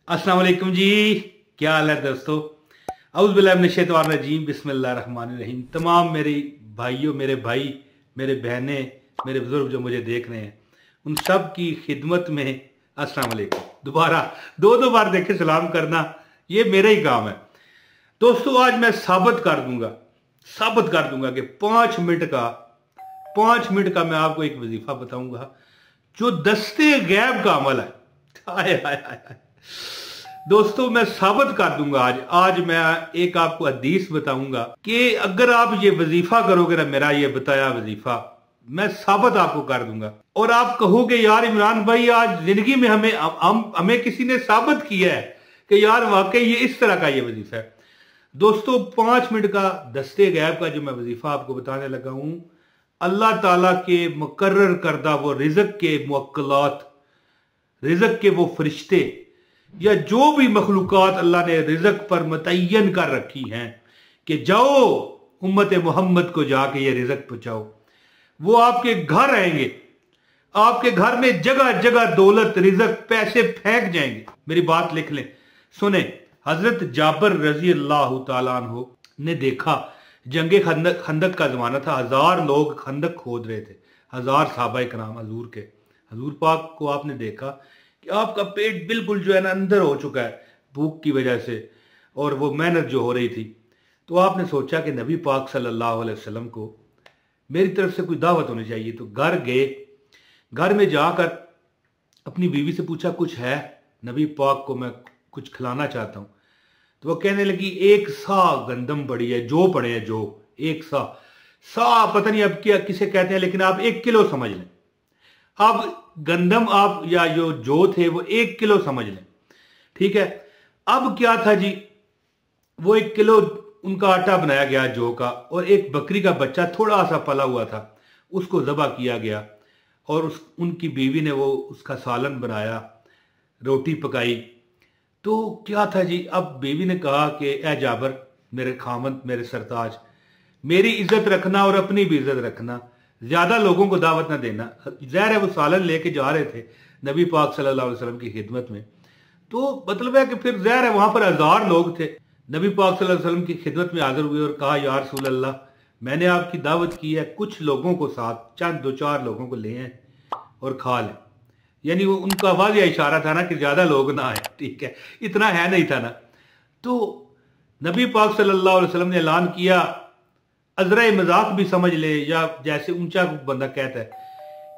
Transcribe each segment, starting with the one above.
अस्सलाम वालेकुम जी। क्या हाल है दोस्तों। औज़ु बिल्लाहि मिनश शैतानिर रजीम, बिस्मिल्लाहिर रहमानिर रहीम। तमाम मेरे भाइयों, मेरे भाई, मेरे बहनें, मेरे बुजुर्ग जो मुझे देख रहे हैं, उन सब की खिदमत में अस्सलाम वालेकुम। दोबारा दो दो बार देखे सलाम करना ये मेरा ही काम है दोस्तों। आज मैं साबित कर दूंगा कि 5 मिनट का मैं आपको एक वजीफा बताऊंगा जो दस्ते गैब का अमल है। हाय हाय हाय हाय। दोस्तों मैं साबित कर दूंगा आज मैं एक आपको हदीस बताऊंगा कि अगर आप ये वजीफा करोगे ना, मेरा ये बताया वजीफा, मैं साबित आपको कर दूंगा। और आप कहोगे यार इमरान भाई, आज जिंदगी में हमें किसी ने साबित किया है कि यार वाकई ये इस तरह का ये वजीफा है। दोस्तों 5 मिनट का दस्ते गैब का जो मैं वजीफा आपको बताने लगा हूं, अल्लाह ताला के मुकर्रर करदा वो रिज़्क के मुअक्कलात, रिज़्क के वो फरिश्ते या जो भी मखलूकात अल्लाह ने रिज़्क पर मुतय्यन कर रखी हैं कि जाओ उम्मत मोहम्मद को जाके ये रिज़्क पहुंचाओ, वो आपके घर आएंगे। आपके घर में जगह जगह दौलत, रिज़्क, पैसे फेंक जाएंगे। मेरी बात लिख लें, सुने। हजरत जाबर रजी अल्लाह तआला अन्हु ने देखा, जंगे खंदक का जमाना था, 1000 लोग खंदक खोद रहे थे, 1000 सहाबाए कराम हजूर के। हजूर पाक को आपने देखा कि आपका पेट बिल्कुल जो है ना अंदर हो चुका है भूख की वजह से, और वो मेहनत जो हो रही थी। तो आपने सोचा कि नबी पाक सल्लल्लाहु अलैहि वसल्लम को मेरी तरफ से कोई दावत होनी चाहिए। तो घर गए, घर में जाकर अपनी बीवी से पूछा कुछ है, नबी पाक को मैं कुछ खिलाना चाहता हूँ। तो वो कहने लगी 1 सा गंदम पड़ी है, जो पड़े हैं, जो 1 सा पता नहीं अब क्या किसे कहते हैं, लेकिन आप 1 किलो समझ लें। अब गंदम आप या जो थे वो 1 किलो समझ लें, ठीक है। अब क्या था जी, वो 1 किलो उनका आटा बनाया गया जौ का, और एक बकरी का बच्चा थोड़ा सा पला हुआ था, उसको ज़बह किया गया, और उनकी बीवी ने वो उसका सालन बनाया, रोटी पकाई। तो क्या था जी, अब बीवी ने कहा कि ए जाबर, मेरे खामद, मेरे सरताज, मेरी इज्जत रखना और अपनी भी इज्जत रखना, ज्यादा लोगों को दावत ना देना। ज़ाहिर है वो सालन लेके जा रहे थे नबी पाक सल्लल्लाहु अलैहि वसल्लम की खिदमत में, तो मतलब है कि फिर ज़ाहिर है वहां पर 1000 लोग थे। नबी पाक सल्लल्लाहु अलैहि वसल्लम की खिदमत में हाजिर हुए और कहा या रसूल अल्लाह, मैंने आपकी दावत की है, कुछ लोगों को साथ, चंद 2-4 लोगों को ले आए और खा लें। यानी वो उनका वाज़ेह इशारा था ना कि ज्यादा लोग ना आए, ठीक है, इतना है नहीं था ना। तो नबी पाक सल्लल्लाहु अलैहि वसल्लम ने ऐलान किया, अजरा मजाक भी समझ ले, या जैसे ऊंचा बंदा कहता है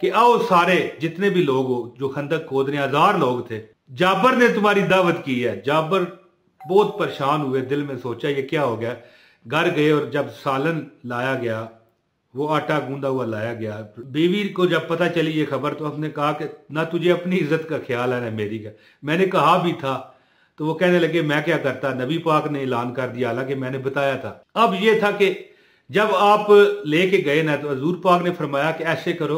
कि आओ सारे जितने भी लोग हो जो खंदक खोद रहे, 1000 लोग थे, जाबर ने तुम्हारी दावत की है। जाबर बहुत परेशान हुए, दिल में सोचा ये क्या हो गया। घर गए और जब सालन लाया गया, वो आटा गूंदा हुआ लाया गया, बीवी को जब पता चली ये खबर, तो उसने कहा कि ना तुझे अपनी इज्जत का ख्याल है ना मेरी का। मैंने कहा भी था। तो वो कहने लगे मैं क्या करता, नबी पाक ने ऐलान कर दिया, हालांकि मैंने बताया था। अब ये था कि जब आप लेके गए ना, तो हजूर पाक ने फरमाया कि ऐसे करो,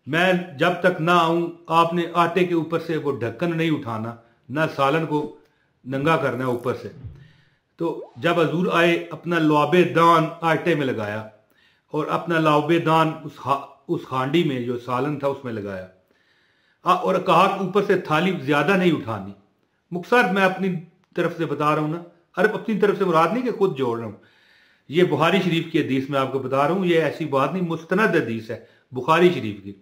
मैं जब तक ना आऊं, आपने आटे के ऊपर से वो ढक्कन नहीं उठाना, ना सालन को नंगा करना है ऊपर से। तो जब हजूर आए, अपना लुआबे दान आटे में लगाया और अपना लुआबे दान उस हांडी में जो सालन था उसमें लगाया, और कहा कि ऊपर से थाली ज्यादा नहीं उठानी। मुख्तसर मैं अपनी तरफ से बता रहा हूं ना, अरे अपनी तरफ से मुराद नहीं कि खुद जोड़ रहा हूं, ये बुखारी शरीफ की हदीस में आपको बता रहा हूं, ये ऐसी बात नहीं, मुस्तनद हदीस है बुखारी शरीफ की।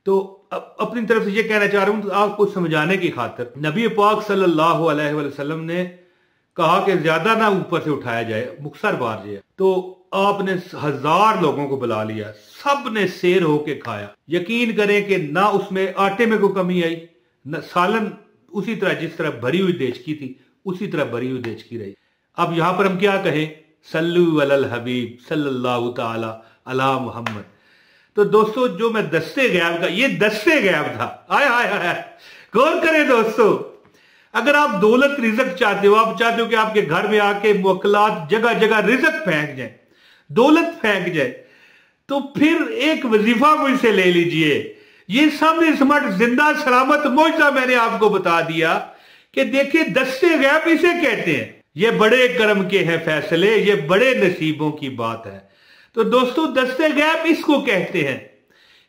तो अपनी तरफ से ये कहना चाह रहा हूं, तो आपको समझाने की खातिर नबी पाक सल्लल्लाहु अलैहि वसल्लम ने कहा कि ज्यादा ना ऊपर से उठाया जाए, मुख्तसर बार जाए। तो आपने 1000 लोगों को बुला लिया, सब ने शेर होके खाया। यकीन करें कि ना उसमें आटे में कोई कमी आई, न सालन उसी तरह, जिस तरह भरी हुई देचकी थी उसी तरह भरी हुई देचकी रही। अब यहां पर हम क्या कहें, सल्लु अलल हबीब सल्लल्लाहु ताला अला मुहम्मद। तो दोस्तों जो मैं दस्ते गैब का, ये दस्ते गैब था। आय हाय हाय, गौर करें दोस्तों, अगर आप दौलत रिज़्क चाहते हो, आप चाहते हो कि आपके घर में आके मुअक्कलात जगह जगह रिज़्क फेंक जाए, दौलत फेंक जाए, तो फिर एक वजीफा मुझसे ले लीजिए। ये सामने स्मार्ट जिंदा सलामत मौजज़ा मैंने आपको बता दिया कि देखिए दस्ते गैब इसे कहते हैं। ये बड़े कर्म के हैं फैसले, ये बड़े नसीबों की बात है। तो दोस्तों दस्ते गैब इसको कहते हैं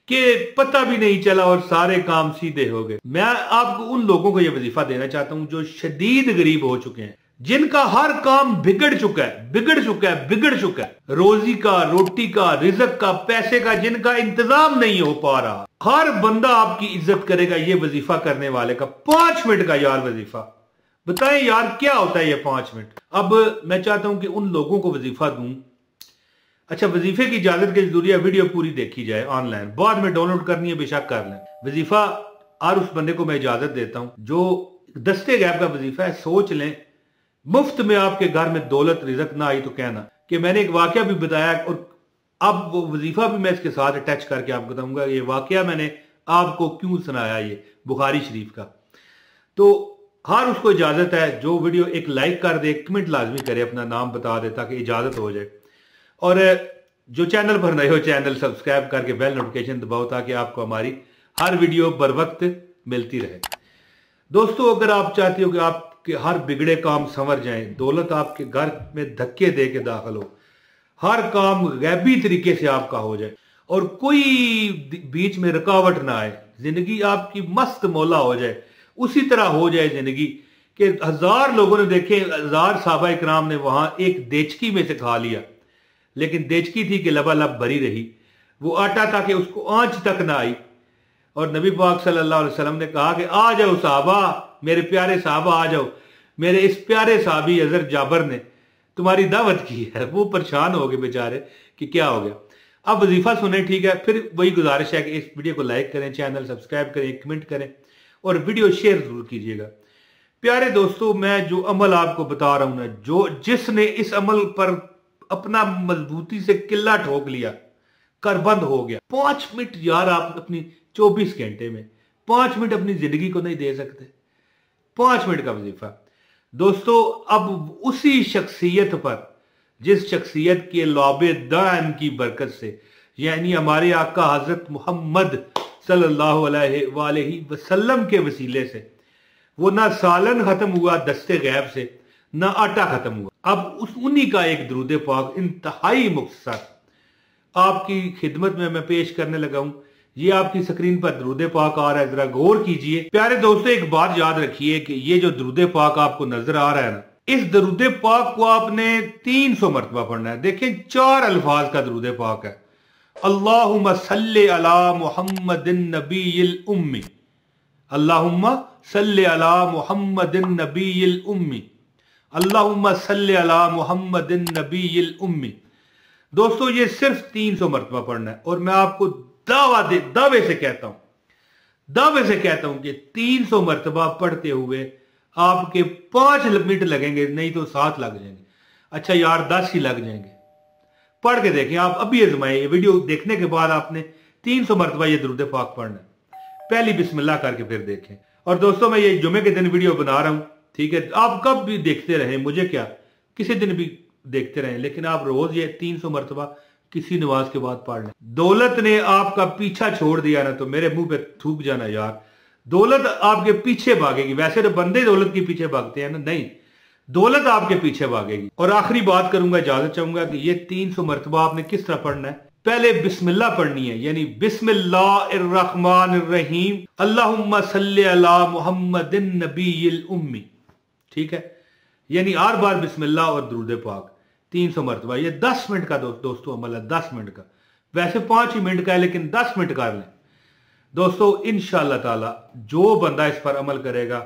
कि पता भी नहीं चला और सारे काम सीधे हो गए। मैं आपको उन लोगों को यह वजीफा देना चाहता हूं जो शदीद गरीब हो चुके हैं, जिनका हर काम बिगड़ चुका है, बिगड़ चुका है, बिगड़ चुका है, रोजी का, रोटी का, रिज़्क का, पैसे का, जिनका इंतजाम नहीं हो पा रहा। हर बंदा आपकी इज्जत करेगा ये वजीफा करने वाले का। 5 मिनट का यार वजीफा, बताएं यार क्या होता है ये 5 मिनट। अब मैं चाहता हूं कि उन लोगों को वजीफा दूं। अच्छा, वजीफे की इजाजत के जरूरी वीडियो पूरी देखी जाए ऑनलाइन, बाद में डाउनलोड करनी है बेशक कर लें। वजीफा और उस बंदे को मैं इजाजत देता हूं जो दस्ते गैब का वजीफा है। सोच लें, मुफ्त में आपके घर में दौलत रिज़्क ना आई तो कहना कि मैंने एक वाकया भी बताया, और अब वो वजीफा भी मैं इसके साथ अटैच करके आपको बताऊंगा ये वाकया मैंने आपको क्यों सुनाया, ये बुखारी शरीफ का। तो हर उसको इजाजत है, जो वीडियो एक लाइक कर दे, कमेंट लाजमी करे, अपना नाम बता दे ताकि इजाजत हो जाए। और जो चैनल पर नए हो चैनल सब्सक्राइब करके बेल नोटिफिकेशन दबाओ ताकि आपको हमारी हर वीडियो बर वक्त मिलती रहे। दोस्तों, अगर आप चाहते हो कि आपके हर बिगड़े काम संवर जाएं, दौलत आपके घर में धक्के दे के दाखिल हो, हर काम गैबी तरीके से आपका हो जाए और कोई बीच में रुकावट ना आए, जिंदगी आपकी मस्त मौला हो जाए, उसी तरह हो जाए जिंदगी कि 1000 लोगों ने देखे, 1000 साहबा इकराम ने वहां एक देचकी में से खा लिया, लेकिन देचकी थी कि लबालब भरी रही, वो आटा था कि उसको आंच तक ना आई। और नबी पाक सल्लल्लाहु अलैहि वसल्लम ने कहा कि आ जाओ साहबा, मेरे प्यारे साहबा आ जाओ, मेरे इस प्यारे साहबी अजर जाबर ने तुम्हारी दावत की है। वो परेशान हो गए बेचारे कि क्या हो गया। अब वजीफा सुने, ठीक है। फिर वही गुजारिश है कि इस वीडियो को लाइक करें, चैनल सब्सक्राइब करें, कमेंट करें और वीडियो शेयर जरूर कीजिएगा। प्यारे दोस्तों, मैं जो अमल आपको बता रहा हूं ना, जो जिसने इस अमल पर अपना मजबूती से किल्ला ठोक लिया, करबंद हो गया। 5 मिनट यार, आप अपनी 24 घंटे में 5 मिनट अपनी जिंदगी को नहीं दे सकते? 5 मिनट का वजीफा। दोस्तों, अब उसी शख्सियत पर, जिस शख्सियत के लौबे दान की बरकत से, यानी हमारे आका हजरत मोहम्मद सल्लल्लाहु अलैहि वसल्लम के वसीले से, वो ना सालन खत्म हुआ दस्ते गैब से, ना आटा खत्म हुआ। अब उन्हीं का एक दरूद पाक इंतहाई मुख्तसर आपकी खिदमत में मैं पेश करने लगा हूं। ये आपकी स्क्रीन पर दरूद पाक आ रहा है, जरा गौर कीजिए। प्यारे दोस्तों, एक बात याद रखिए कि ये जो दरूद पाक आपको नजर आ रहा है ना, इस दरूद पाक को आपने 300 मरतबा पढ़ना है। देखें, 4 अल्फाज का दरूद पाक है। अल्लाहुम्मा सल्ली अला मुहम्मदिन नबील उम्मी, अल्लाहुम्मा सल्ली अला मुहम्मदिन नबील उम्मी, अल्लाहुम्मा सल्ली अला मुहम्मदिन नबील उम्मी। दोस्तों, ये सिर्फ 300 मरतबा पढ़ना है। और मैं आपको दावे से कहता हूं कि 300 मरतबा पढ़ते हुए आपके 5 मिनट लगेंगे, नहीं तो 7 लग जाएंगे। अच्छा यार, 10 ही लग जाएंगे। पढ़ के देखें, आप अभी आजमाएं। ये वीडियो देखने के बाद आपने 300 मरतबा ये दरूद पाक पढ़ना है। पहली बिस्मिल्लाह करके फिर देखें। और दोस्तों, मैं ये जुमे के दिन वीडियो बना रहा हूं, ठीक है। आप कब भी देखते रहें, मुझे क्या, किसी दिन भी देखते रहें, लेकिन आप रोज ये 300 मरतबा किसी नमाज के बाद पढ़ लें। दौलत ने आपका पीछा छोड़ दिया ना, तो मेरे मुंह पे थूक जाना यार। दौलत आपके पीछे भागेगी। वैसे तो बंदे दौलत के पीछे भागते हैं ना, नहीं, दौलत आपके पीछे भागेगी। और आखिरी बात करूंगा, इजाजत चाहूंगा कि ये 300 मरतबा आपने किस तरह पढ़ना है। पहले बिस्मिल्लाह पढ़नी है, यानी बिस्मिल्लाहिर्रहमानिर्रहीम अल्लाहुम्मा सल्ली अला मुहम्मदिन नबील उम्मी, ठीक है। यानी हर बार बिस्मिल्लाह और दुरूद पाक 300 मरतबा। ये 10 मिनट का दोस्तों अमल है, 10 मिनट का। वैसे 5 ही मिनट का है, लेकिन 10 मिनट कर लें दोस्तों। इंशाअल्लाह ताला जो बंदा इस पर अमल करेगा,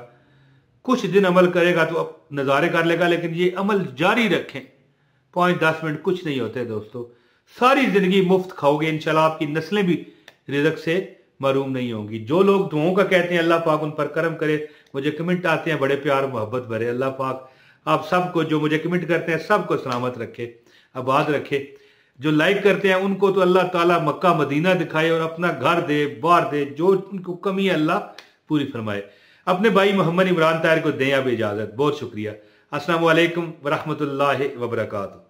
कुछ दिन अमल करेगा तो अब नज़ारे कर लेगा, लेकिन ये अमल जारी रखें। 5-10 मिनट कुछ नहीं होते दोस्तों। सारी जिंदगी मुफ्त खाओगे इंशाल्लाह, आपकी नस्लें भी रिज़्क से महरूम नहीं होंगी। जो लोग दुआओं का कहते हैं, अल्लाह पाक उन पर करम करे। मुझे कमेंट आते हैं बड़े प्यार मोहब्बत भरे। अल्लाह पाक आप सबको, जो मुझे कमेंट करते हैं, सबको सलामत रखे, आबाद रखे। जो लाइक करते हैं उनको तो अल्लाह ताला मक्का मदीना दिखाए और अपना घर दे, बार दे, जो उनको कमी है अल्लाह पूरी फरमाए। अपने भाई मोहम्मद इमरान ताहिर को दें अब इजाजत। बहुत शुक्रिया। अस्सलाम वालेकुम वरहमतुल्लाहि वबरकातुहू।